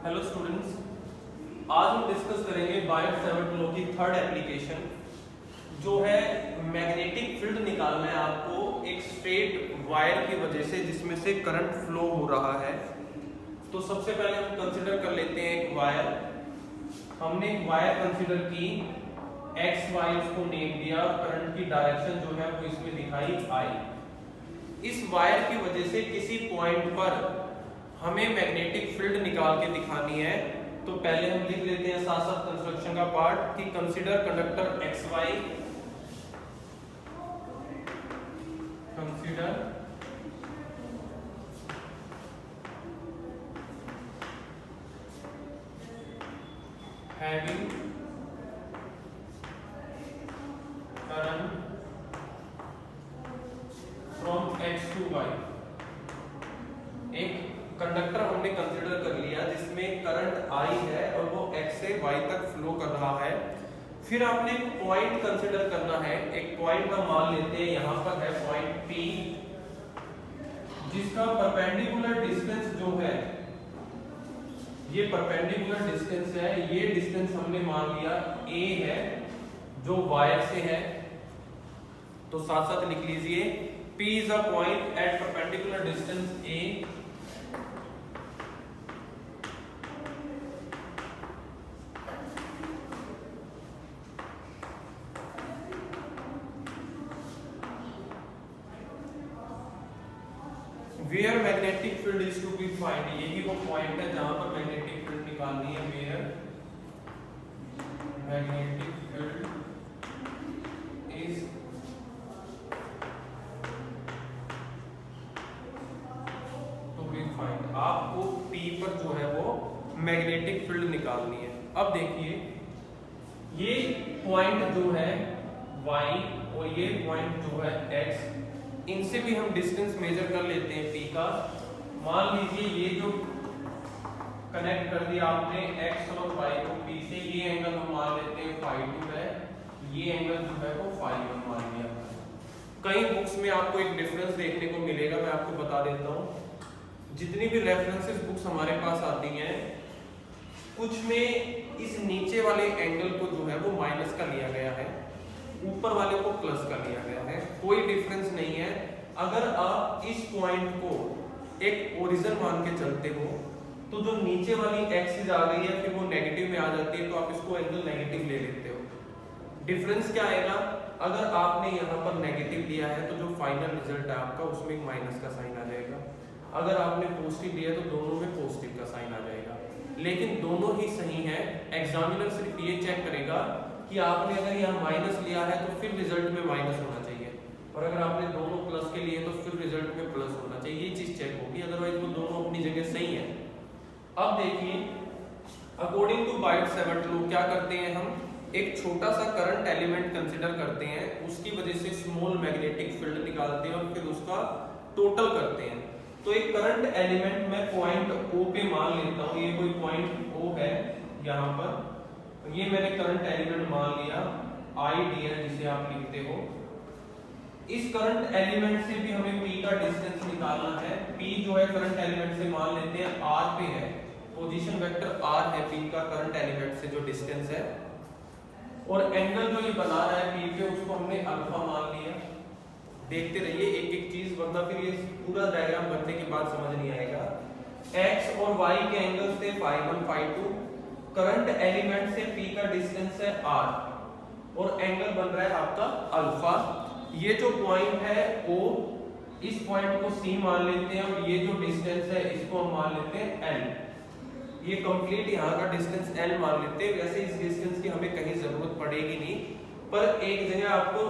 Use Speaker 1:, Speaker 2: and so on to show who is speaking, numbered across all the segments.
Speaker 1: Hello students, आज हम discuss करेंगे बायट-सैवर्ट लॉ की थर्ड एप्लीकेशन जो है मैग्नेटिक फील्ड निकालना है आपको एक स्ट्रेट वायर की वजह से जिसमें से करंट फ्लो हो रहा है। तो सबसे पहले हम कंसीडर कर लेते हैं एक वायर। हमने एक वायर कंसीडर की, एक्स वाई उसको नेम दिया, करंट की डायरेक्शन जो है वो इसमें दिखाई आई। इस वायर की वजह से किसी पॉइंट पर हमें मैग्नेटिक फील्ड निकाल के दिखानी है। तो पहले हम लिख लेते हैं साथ साथ कंस्ट्रक्शन का पार्ट कि consider conductor X Y, consider having current from X to Y. एक कंडक्टर हमने कंसीडर कर लिया जिसमें करंट आई है और वो x से y तक फ्लो कर रहा है। फिर आपने एक पॉइंट कंसीडर करना है। एक पॉइंट हम मान लेते हैं यहाँ पर है पॉइंट P, जिसका परपेंडिकुलर डिस्टेंस जो है ये परपेंडिकुलर डिस्टेंस है। ये डिस्टेंस हमने मान लिया a है जो वायर से है। तो साथ साथ लिख लीजिए P is a point at perpendicular distance a where magnetic field is to be find। यही वो पॉइंट है जहां पर मैग्नेटिक फील्ड निकालनी है। where magnetic field is to be find। आपको P पर जो है वो मैग्नेटिक फील्ड निकालनी है। अब देखिए ये पॉइंट जो है y और ये पॉइंट जो है x, इनसे भी हम डिस्टेंस मेजर कर लेते हैं P का। मान लीजिए ये जो कनेक्ट कर दिया आपने x और y को P से, ये एंगल हम मान लेते हैं φ2 है, ये एंगल जो है वो φ1 मान लिया। कई बुक्स में आपको एक डिफरेंस देखने को मिलेगा, मैं आपको बता देता हूँ। जितनी भी रेफरेंसेस बुक्स हमारे पास आती हैं, कुछ में इस नीचे वाले एंगल को जो है वो माइनस का लिया गया है, ऊपर वाले को प्लस का लिया गया है। कोई डिफरेंस नहीं है। अगर आप इस पॉइंट को एक ओरिजिन मान के चलते हो तो जो नीचे वाली एक्सिस आ गई है फिर वो नेगेटिव में आ जाती है, तो आप इसको एंगल नेगेटिव ले लेते हो। डिफरेंस क्या आएगा? अगर आपने यहाँ पर नेगेटिव लिया है तो जो फाइनल रिजल्ट है आपका उसमें एक माइनस का साइन आ जाएगा। अगर आपने पॉजिटिव लिया तो दोनों में पॉजिटिव का साइन आ जाएगा। लेकिन दोनों ही सही है। एग्जामिनर सिर्फ ये चेक करेगा कि आपने अगर यहाँ माइनस लिया है तो फिर रिजल्ट में माइनस होना चाहिए, और अगर आपने दोनों प्लस के लिए तो फिर रिजल्ट में प्लस होना चाहिए। ये चीज चेक होगी, अदरवाइज वो दोनों अपनी जगह सही है। अब देखिए अकॉर्डिंग टू बायट-सैवर्ट लॉ क्या करते हैं, हम एक छोटा सा करंट एलिमेंट कंसीडर करते हैं, उसकी वजह से स्मॉल मैग्नेटिक फील्ड निकालते हैं और फिर उसका टोटल करते हैं। तो एक करंट एलिमेंट मैं पॉइंट O पे मान लेता हूँ। ये कोई पॉइंट O है यहाँ पर, ये मैंने करंट एलिमेंट मान लिया IDL जिसे आप लिखते हो। इस करंट एलिमेंट से भी हमें P का डिस्टेंस निकालना है। P जो है करंट एलिमेंट से मान लेते हैं R पे है, पोजीशन वेक्टर R है P का करंट एलिमेंट से जो डिस्टेंस है, और एंगल जो ये बना रहा है P पे उसको हमने अल्फा मान लिया। देखते रहिए एक एक चीज, वरना फिर ये पूरा डायग्राम बनने के बाद समझ नहीं आएगा। X और Y के एंगल्स थे φ1 φ2, करंट एलिमेंट से P का डिस्टेंस है R और एंगल बन रहा है आपका अल्फा। ये जो पॉइंट है O, इस पॉइंट को C मान लेते हैं, और ये जो डिस्टेंस है इसको हम मान लेते हैं L। ये कंप्लीट यहाँ का डिस्टेंस L मान लेते हैं। वैसे इस डिस्टेंस की हमें कहीं जरूरत पड़ेगी नहीं, पर एक जगह आपको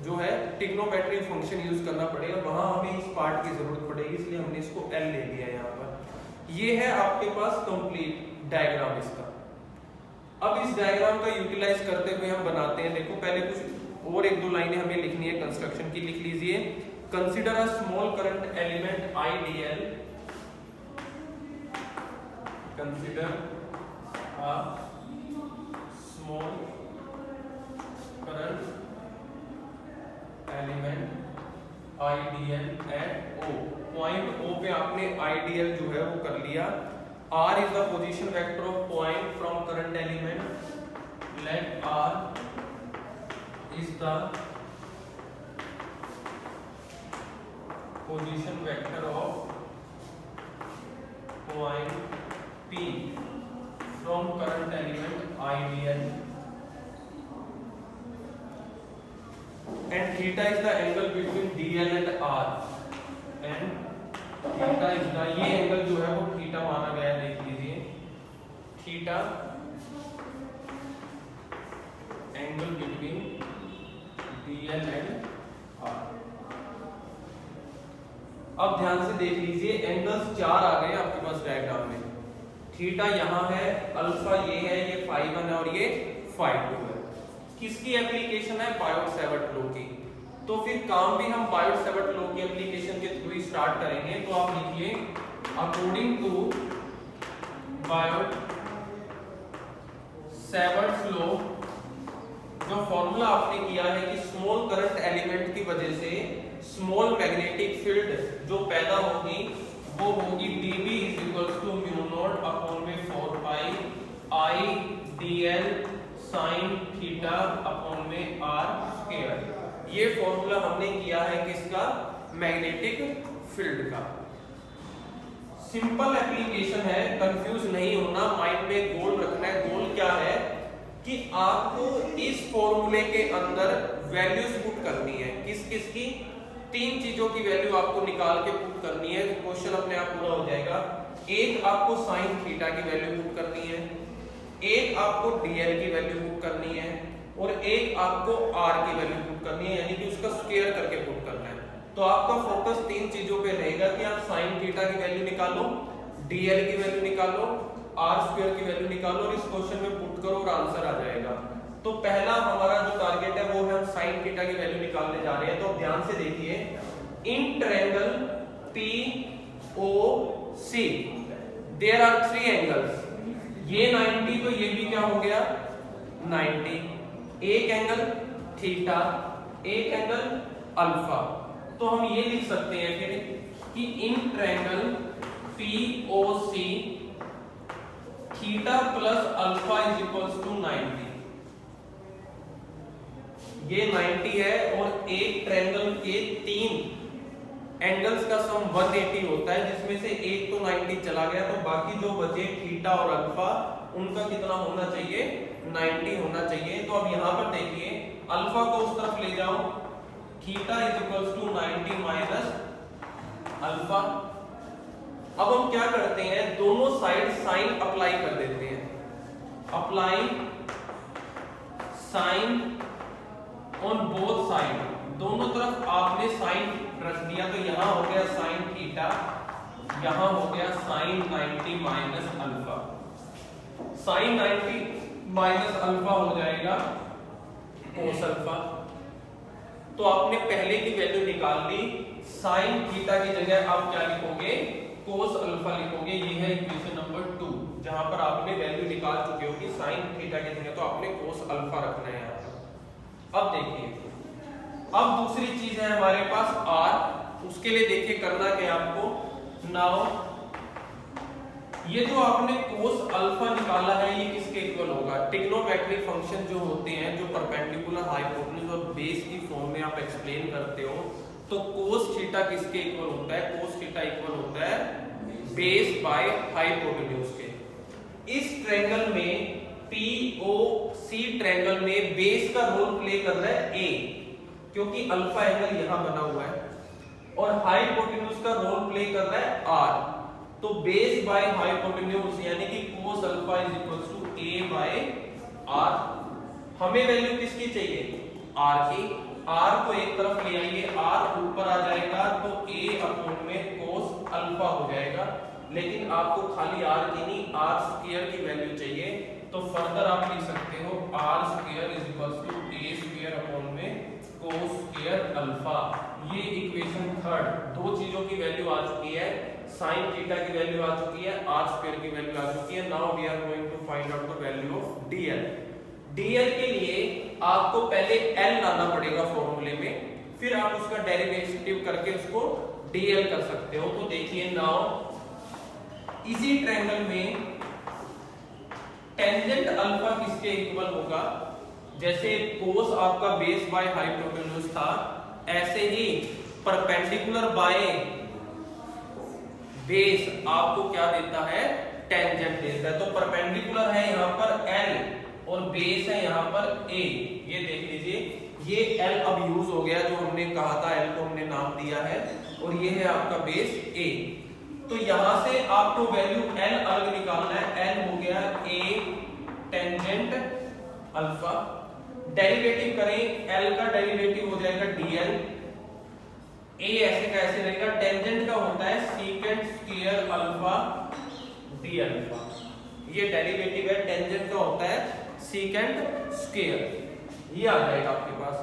Speaker 1: जो है ट्रिग्नोमेट्री फंक्शन यूज करना पड़ेगा, वहां हमें इस पार्ट की जरूरत पड़ेगी, इसलिए हमने इसको L ले लिया यहाँ पर। ये है आपके पास कंप्लीट डायग्राम इसका। अब इस डायग्राम का यूटिलाइज करते हुए हम बनाते हैं। देखो पहले कुछ और एक दो लाइनें हमें लिखनी है कंस्ट्रक्शन की। लिख लीजिए consider a small current element IDL, consider a small current element IDL at O। Point O पे आपने IDL जो है वो कर लिया। R is the position vector of point from current element. Let R is the position vector of point P from current element IDL, and theta is the angle between DL and R, and theta is the, ये angle जो है वो theta माना गया है, देख लीजिए theta angle between DL and R। अब ध्यान से देख लीजिए एंगल्स 4 आ गए आपके पास डायग्राम में। थीटा यहाँ है, अल्फा ये है, ये फाई 1 है और ये फाई 2 है। किसकी एप्लीकेशन है? बायोट-सैवर्ट लॉ की। तो फिर काम भी हम बायोट-सैवर्ट लॉ की एप्लीकेशन के थ्रू ही स्टार्ट करेंगे। तो आप लिखिए अकॉर्डिंग टू बायोट-सैवर्ट लॉ, जो फॉर्मूला आपने किया है कि स्मॉल करंट एलिमेंट की वजह से स्मॉल मैग्नेटिक फील्ड जो पैदा होगी वो होगी dB = μ0 अपॉन में 4 पाई I dl sin theta upon में r स्क्वायर। ये फॉर्मूला हमने किया है किसका? मैग्नेटिक फील्ड का। सिंपल एप्लीकेशन है, कंफ्यूज नहीं होना, माइंड में गोल रखना है। गोल क्या है कि आपको इस फॉर्मूले के अंदर वैल्यूज पुट करनी है। किस किस की? 3 चीजों की वैल्यू आपको निकाल के पुट करनी है, क्वेश्चन अपने आप पूरा हो जाएगा। एक आपको साइन थीटा की वैल्यू पुट करनी है, एक आपको dl की वैल्यू पुट करनी है, और एक आपको r की वैल्यू पुट करनी है, यानी कि उसका स्क्वायर करके पुट करना है। तो आपका फोकस 3 चीजों पे रहेगा कि आप साइन थीटा की वैल्यू निकालो, dl की वैल्यू निकालो, r स्क्वायर की वैल्यू निकालो और इस क्वेश्चन में पुट करो और आंसर आ जाएगा। तो पहला हमारा जो टारगेट है वो है हम साइन थीटा की वैल्यू निकालने जा रहे हैं। तो ध्यान से देखिए, in triangle POC there are 3 angles. ये 90 तो ये भी क्या हो गया 90, एक एंगल थीटा, एक एंगल अल्फा। तो हम ये लिख सकते हैं फिर कि इन triangle POC theta plus alpha = 90। ये 90 है और एक ट्रायंगल के 3 एंगल्स का सम 180 होता है, जिसमें से एक तो 90 चला गया, तो बाकी जो बचे थीटा और अल्फा उनका कितना होना चाहिए? 90 होना चाहिए। तो अब यहां पर देखिए अल्फा को उस तरफ ले जाओ, थीटा = 90 माइनस अल्फा। अब हम क्या करते हैं, दोनों साइड साइन अप्लाई कर देते हैं। Apply sine on both side, दोनों तरफ आपने साइन रख दिया। तो यहां हो गया साइन थीटा, यहां हो गया sine 90 minus alpha. Sine 90 minus alpha हो जाएगा कोस अल्फा। तो आपने पहले की वैल्यू निकाल ली, साइन थीटा की जगह आप क्या लिखोगे? कोस अल्फा लिखोगे। ये है इक्वेशन नंबर 2, जहां पर आपने वैल्यू निकाल चुके हो कि साइन थीटा की जगह तो आपने कोस अल्फा रखना है यहाँ पर। अब देखिए, अब दूसरी चीज है हमारे पास r। उसके लिए देखिए करना क्या आपको, नाउ ये जो आपने कोस अल्फा निकाला है ये किसके इक्वल होगा? ट्रिग्नोमेट्रिक फंक्शन जो होते हैं, जो परपेंडिकुलर, हाइपोटेन्यूज और बेस की फॉर्म में आप एक्सप्लेन करते हो, तो कोस थीटा किसके इक्वल होता है? कोस थीटा इक्वल होता है बेस बाय हाइपोटेन्यूज के। इस ट्रायंगल में POC ट्रायंगल में बेस का रोल प्ले कर रहा है A, क्योंकि अल्फा एंगल यहां बना हुआ है, और हाइपोटेन्यूज का रोल प्ले कर रहा है R। तो बेस बाय हाइपोटेन्यूज यानी कि cos alpha = A by R। हमें वैल्यू किसकी चाहिए? R की। R को एक तरफ ले आइए, R ऊपर आ जाएगा तो A अपॉन में cos अल्फा हो जाएगा। लेकिन आपको खाली R की नहीं, R स्क्वायर की वैल्यू चाहिए। तो फर्दर आप लिख सकते हो R square = A square upon में cos स्क्वायर अल्फा। ये इक्वेशन 3, 2 चीजों की वैल्यू आ चुकी है, साइन थीटा की वैल्यू आ चुकी है, r स्क्वायर की वैल्यू आ चुकी है। Now we are going to find out the value of dl। dl के लिए आपको पहले l लाना पड़ेगा फॉर्मूले में, फिर आप उसका डेरिवेटिव करके उसको dl कर सकते हो। तो देखिए नाउ इसी ट्रायंगल में टेंजेंट अल्फा किसके इक्वल होगा, जैसे कोस आपका बेस बाय हाइपोटेन्यूज था, ऐसे ही परपेंडिकुलर बाय बेस आपको क्या देता है, टेंजेंट देता है। तो परपेंडिकुलर है यहाँ पर L और बेस है यहाँ पर A। ये देख लीजिए, ये L अब यूज हो गया, जो हमने कहा था L को हमने नाम दिया है, और ये है आपका बेस A। तो यहां से आपको वैल्यू L अलग निकालना है। L हो गया A टेंजेंट अल्फा, डेरिवेटिव करें, L का डेरिवेटिव हो जाएगा dl, A ऐसे का ऐसे रहेगा, टेंजेंट का होता है secant square alpha d alpha, ये डेरिवेटिव है, टेंजेंट का होता है सीकेंट स्क्वायर, ये आ जाएगा आपके पास।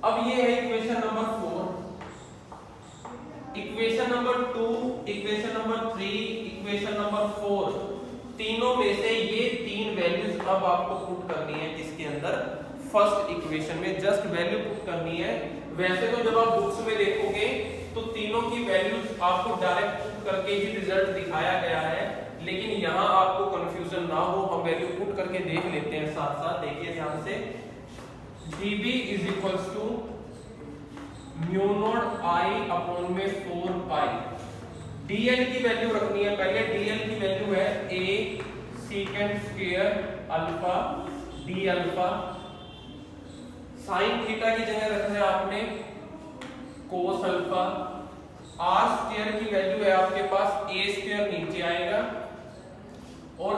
Speaker 1: अब ये है equation number 4, equation number 2, equation number 3, equation number 4, तीनों में से ये तीन वैल्यूज अब आपको पुट करनी है किसके अंदर, फर्स्ट इक्वेशन में जस्ट वैल्यू पुट करनी है। वैसे तो जब आप बुक्स में देखोगे तो तीनों की वैल्यूज आपको डायरेक्ट पुट करके ही रिजल्ट दिखाया गया है, लेकिन यहाँ आपको कंफ्यूजन ना हो, हम वैल्यू पुट करके देख लेते हैं साथ साथ। देखिए ध्यान से, dB is equals to mu naught I upon में 4 पाई, dl की वैल्यू रखनी है पहले, dl की वैल्यू है A secant square alpha d alpha, sign theta की जगह रखना है आपने कोस अल्फा, r स्क्वायर की वैल्यू है आपके पास a स्क्वायर नीचे आएगा और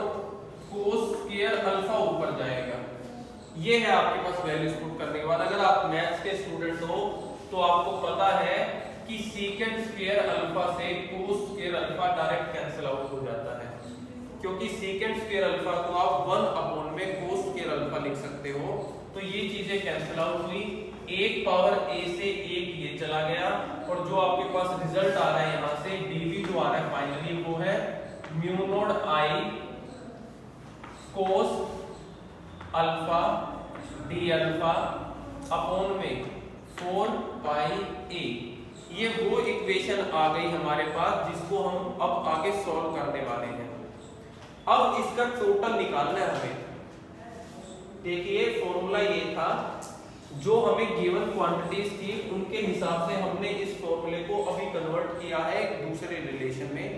Speaker 1: कोस स्क्वायर अल्फा ऊपर जाएगा। ये है आपके पास वैल्यूज पुट करने के बाद। अगर आप मैथ्स के स्टूडेंट हो तो आपको पता है कि सीकेंट स्क्वायर अल्फा से cos square alpha direct cancel out हो जाता है, क्योंकि सीकेंट स्क्वायर अल्फा को आप 1 अपॉन में कोस स्क्वायर अल्फा लिख सकते हो। तो ये चीजें कैंसिल आउट हुई, एक पावर a से एक ये चला गया, और जो आपके पास रिजल्ट आ रहा है यहाँ से dv जो आ रहा है फाइनली वो है mu naught I cos alpha d alpha upon में 4 पाई a। ये वो इक्वेशन आ गई हमारे पास जिसको हम अब आगे सॉल्व करने वाले हैं। अब इसका टोटल निकालना है हमें। देखिए फॉर्मूला ये था, जो हमें गिवन क्वांटिटीज थी उनके हिसाब से हमने इस फॉर्मूले को अभी कन्वर्ट किया है एक दूसरे रिलेशन में,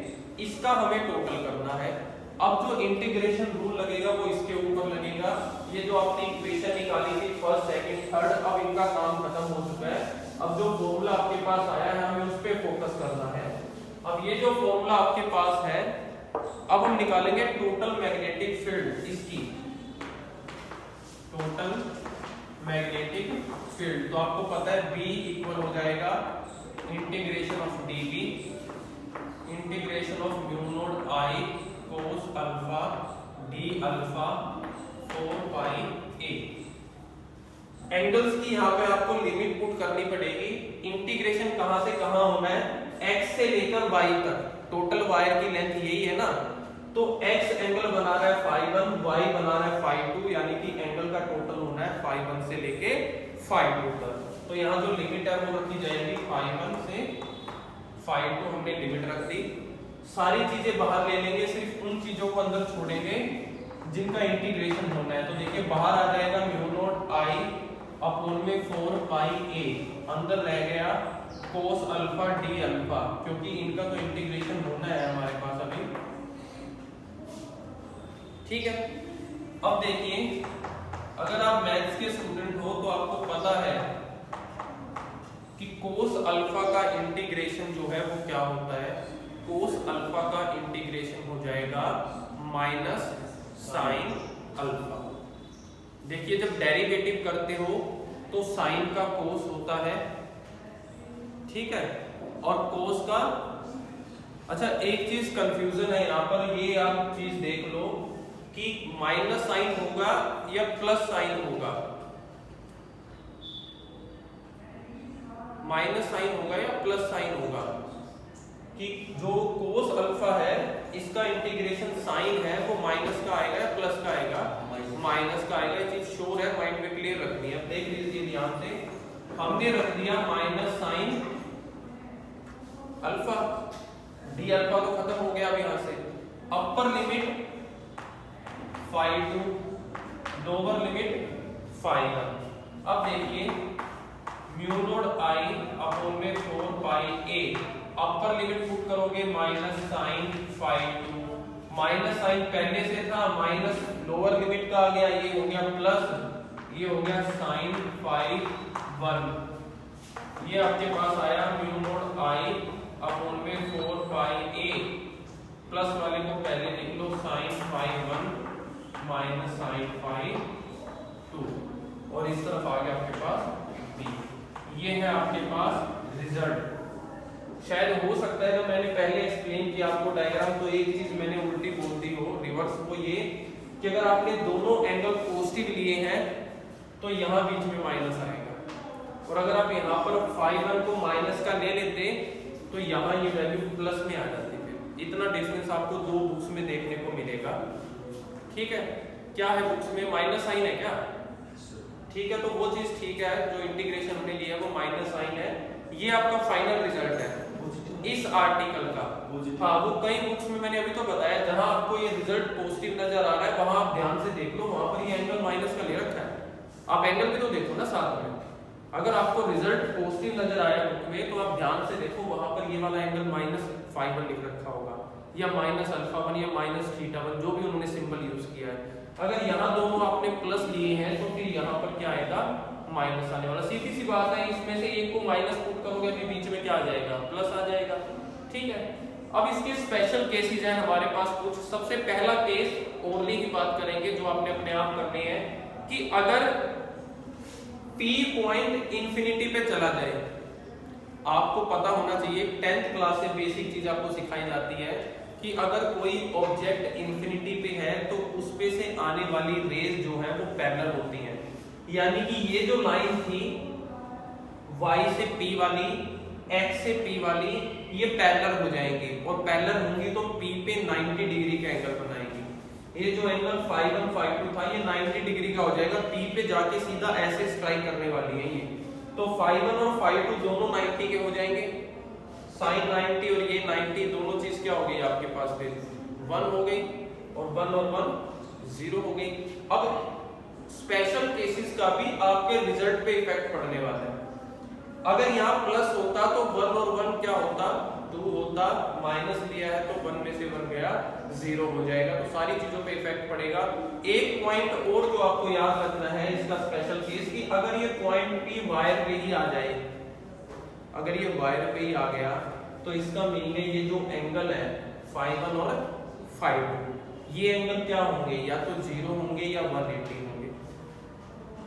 Speaker 1: इसका हमें टोटल करना है। अब जो इंटीग्रेशन रूल लगेगा वो इसके ऊपर लगेगा। ये जो आपने इक्वेशन निकाली थी फर्स्ट सेकंड थर्ड, अब इनका काम खत्म हो चुका है। अब जो फॉर्मूला आपके पास आया है हमें उस पे फोकस करना है। अब ये जो फॉर्मूला आपके पास है, अब हम निकालेंगे टोटल मैग्नेटिक फील्ड, इसकी टोटल मैग्नेटिक फील्ड। तो आपको पता है B इक्वल हो जाएगा integration of dV integration of mu naught I cos alpha d alpha 4 pi a। Angles की यहाँ पे आपको लिमिट पुट करनी पड़ेगी। इंटीग्रेशन कहाँ से कहाँ होना है, x से लेकर y तक। टोटल वायर की लेंथ यही है ना, तो x एंगल बना रहा है φ1, y बना रहा है φ2, यानी कि एंगल का टोटल होना है φ1 से लेके φ2 तक। तो यहाँ जो लिमिट है वो रखी जाएगी φ1 से φ2, हमने लिमिट रख दी। सारी चीजें बाहर ले लेंगे, सिर्फ उन चीजों को अंदर छोड़ेंगे जिनका इंटीग्रेशन होना है। तो देखिए बाहर आ जाएगा म्यू नॉट I अपॉन में 4 पाई a, अंदर रह गया कोस अल्फा d अल्फा, क्योंकि इनका तो इंटीग्रेशन होना है हमारे पास अभी। ठीक है, अब देखिए अगर आप मैथ्स के स्टूडेंट हो तो आपको पता है कि कोस अल्फा का इंटीग्रेशन जो है वो क्या होता है। कोस अल्फा का इंटीग्रेशन हो जाएगा माइनस साइन अल्फा। देखिए जब डेरिवेटिव करते हो तो साइन का कोस होता है, ठीक है, और कोस का, अच्छा एक चीज कंफ्यूजन है यहाँ पर, ये आप चीज देख लो कि माइनस साइन होगा या प्लस साइन होगा, माइनस साइन होगा या प्लस साइन होगा, कि जो कोस अल्फा है इसका इंटीग्रेशन साइन है वो माइनस का आएगा या प्लस का आएगा, माइनस का आएगा। ये चीज श्योर है, माइंड में क्लियर रखनी है। अब देख लीजिए ध्यान से, हमने रख दिया minus sine alpha, d alpha तो खत्म हो गया अब यहाँ से, upper limit phi 2, lower limit phi 1। अब देखिए म्यू नॉट आई अपॉन में 4 pi a, upper limit put करोगे minus sine phi 2, minus sine पहले से था, माइनस लोअर लिमिट का आ गया, ये हो गया प्लस, ये हो गया साइन फाई 1। ये आपके पास आया म्यू नॉट आई अपॉन में 4 पाई ए, प्लस वाले को पहले लिख लो sine phi 1 minus sine phi 2, और इस तरफ आ गया आपके पास बी। ये है आपके पास रिजल्ट। शायद हो सकता है, तो मैंने पहले एक्सप्लेन किया आपको डायग्राम, तो एक चीज मैंने उल्टी बोल दी हो रिवर्स, वो ये कि अगर आपने दोनों एंगल पॉजिटिव लिए हैं तो यहाँ बीच में माइनस आएगा, और अगर आप यहाँ पर फाई 1 को माइनस का ले लेते तो यहाँ ये वैल्यू प्लस में आ जाती। फिर इतना डिफरेंस आपको दो बुक्स में देखने को मिलेगा। ठीक है, क्या है बुक्स में माइनस साइन है क्या? ठीक है, तो वो चीज ठीक है, जो इंटीग्रेशन हमने लिया है वो माइनस साइन है। ये आपका फाइनल रिजल्ट है इस आर्टिकल का। हाँ, वो कई बुक्स में मैंने अभी तो बताया, जहां आपको ये रिजल्ट पॉजिटिव नजर आ रहा है वहां आप ध्यान से देख लो, वहां पर ये एंगल माइनस का ले रखा है। आप एंगल भी तो देखो ना साथ में। अगर आपको रिजल्ट पॉजिटिव नजर आया बुक में तो आप ध्यान से देखो, वहां पर ये वाला एंगल माइनस फाई 1 लिख रखा होगा, या माइनस अल्फा 1 या माइनस थीटा 1, जो भी उन्होंने सिंबल यूज किया है। अगर यहाँ दोनों आपने प्लस लिए हैं तो फिर यहाँ पर क्या आएगा? माइनस आने वाला। सीधी सी बात है, इसमें से एक को माइनस पुट करोगे फिर बीच में क्या आ जाएगा? प्लस आ जाएगा। ठीक है, अब इसके स्पेशल केसेस हैं हमारे पास कुछ। सबसे पहला केस ओनली की बात करेंगे जो आपने अपने आप करनी है, कि अगर P पॉइंट इंफिनिटी पे चला जाए। आपको पता होना चाहिए, 10th क्लास से बेसिक चीज आपको सिखाई जाती है कि अगर कोई ऑब्जेक्ट इंफिनिटी पे है तो उस पे से आने वाली रेज जो है वो पैरेलल होती हैं। यानी कि ये जो लाइन थी y से P वाली, x से P वाली, ये पैरेलल हो जाएंगी, और पैरेलल होंगी तो P पे 90 डिग्री का एंगल बनाएगी। ये जो एंगल फाई 1 फाई 2 था ये 90 डिग्री का हो जाएगा, P पे जाके सीधा ऐसे स्ट्राइक करने वाली है ये। तो फाई 1 और फाई 2 दोनों 90 के हो जाएंगे, साइन 90 और ये 90, दोनों चीज क्या हो गई आपके पास? फिर 1 हो गई, और 1 और 1 0 हो गई। अब स्पेशल केसेस का भी आपके रिजल्ट पे इफेक्ट पड़ने वाला है। अगर यहाँ प्लस होता तो 1 और 1 क्या होता? 2 होता, माइनस लिया है तो 1 में से 1 गया, 0 हो जाएगा। तो सारी चीजों पे इफेक्ट पड़ेगा। एक पॉइंट और जो आपको याद रखना है इसका स्पेशल केस, कि अगर ये पॉइंट P वायर पे ही आ जाए, अगर ये वायर पे ही आ गया तो इसका मीनिंग है ये जो एंगल है फाई 1 और फाई 2, ये एंगल क्या होंगे? या तो 0 होंगे या 180 होंगे,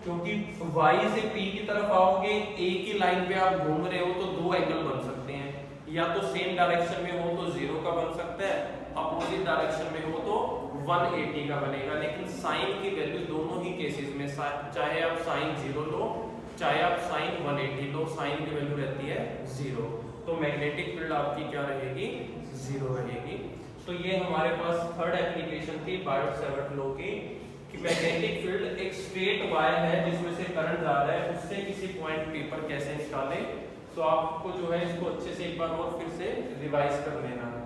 Speaker 1: क्योंकि y से P की तरफ आओगे, एक ही लाइन पे आप घूम रहे हो तो दो एंगल बन सकते हैं, या तो सेम डायरेक्शन में हो तो 0 का बन सकता है, अपोजिट डायरेक्शन में हो तो 180 का बनेगा। लेकिन साइन की वैल्यू दोनों ही केसेस में, चाहे आप साइन 0 लो चाहे आप साइन 180 लो, साइन की वैल्यू रहती है 0, तो मैग्नेटिक फील्ड आपकी क्या रहेगी? 0 रहेगी। तो ये हमारे पास थर्ड एप्लीकेशन थी बायोट-सैवर्ट लॉ की, कि मैग्नेटिक फील्ड एक स्ट्रेट वायर है जिसमें से करंट जा रहा है, उससे किसी पॉइंट P पर कैसे निकालें। तो आपको जो है इसको अच्छे से एक बार और फिर से रिवाइज कर लेना है।